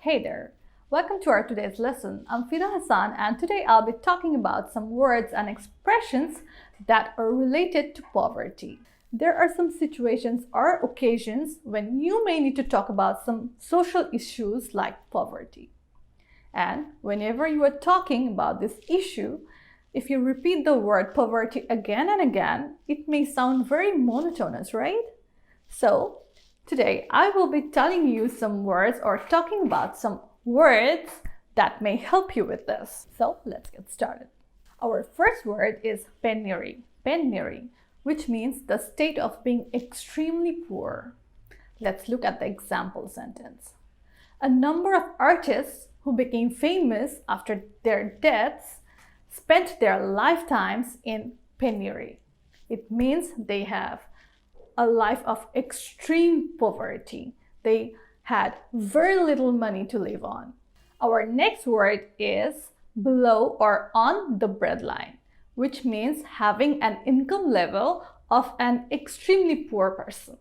Hey there! Welcome to our today's lesson. I'm Fida Hassan and today I'll be talking about some words and expressions that are related to poverty. There are some situations or occasions when you may need to talk about some social issues like poverty. And whenever you are talking about this issue, if you repeat the word poverty again and again, it may sound very monotonous, right? So, today I will be telling you some words or talking about some words that may help you with this. So, let's get started. Our first word is Beniri. Beniri, which means the state of being extremely poor. Let's look at the example sentence. A number of artists who became famous after their deaths spent their lifetimes in penury. It means they have a life of extreme poverty. They had very little money to live on. Our next word is below or on the breadline, which means having an income level of an extremely poor person.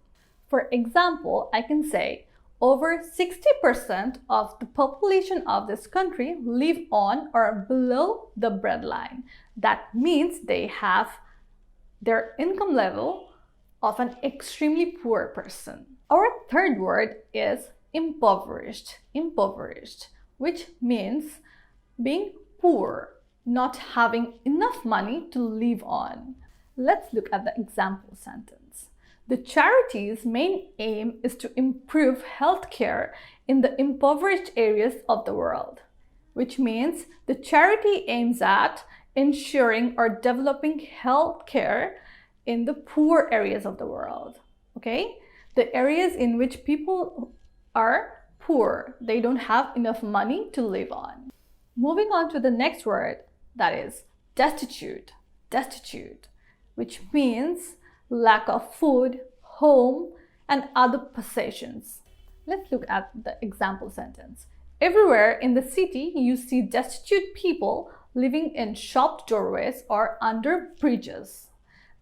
For example, I can say over 60% of the population of this country live on or below the breadline. That means they have their income level of an extremely poor person. Our third word is impoverished. Impoverished, which means being poor, not having enough money to live on. Let's look at the example sentence. The charity's main aim is to improve healthcare in the impoverished areas of the world, which means the charity aims at ensuring or developing healthcare in the poor areas of the world. Okay? The areas in which people are poor, they don't have enough money to live on. Moving on to the next word, that is destitute. Destitute, which means lack of food, home, and other possessions. Let's look at the example sentence. Everywhere in the city, you see destitute people living in shop doorways or under bridges.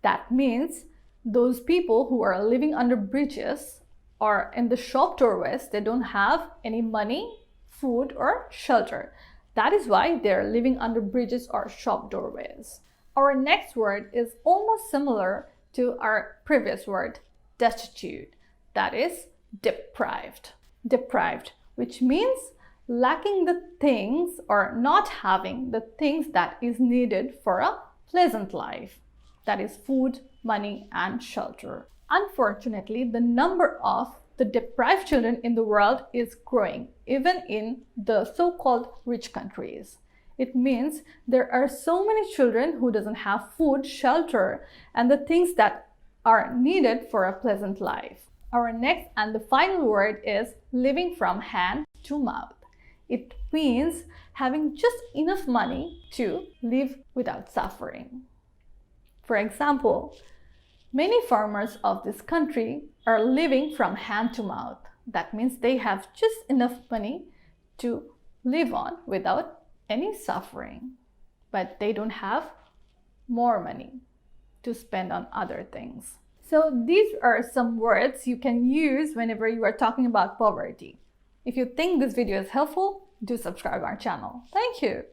That means those people who are living under bridges or in the shop doorways, they don't have any money, food, or shelter. That is why they're living under bridges or shop doorways. Our next word is almost similar to our previous word, destitute. That is deprived. Deprived, which means lacking the things or not having the things that is needed for a pleasant life. That is food, money, and shelter. Unfortunately, the number of the deprived children in the world is growing, even in the so-called rich countries. It means there are so many children who doesn't have food, shelter, and the things that are needed for a pleasant life. Our next and the final word is living from hand to mouth. It means having just enough money to live without suffering. For example, many farmers of this country are living from hand to mouth. That means they have just enough money to live on without any suffering, but they don't have more money to spend on other things. So these are some words you can use whenever you are talking about poverty. If you think this video is helpful, do subscribe our channel. Thank you.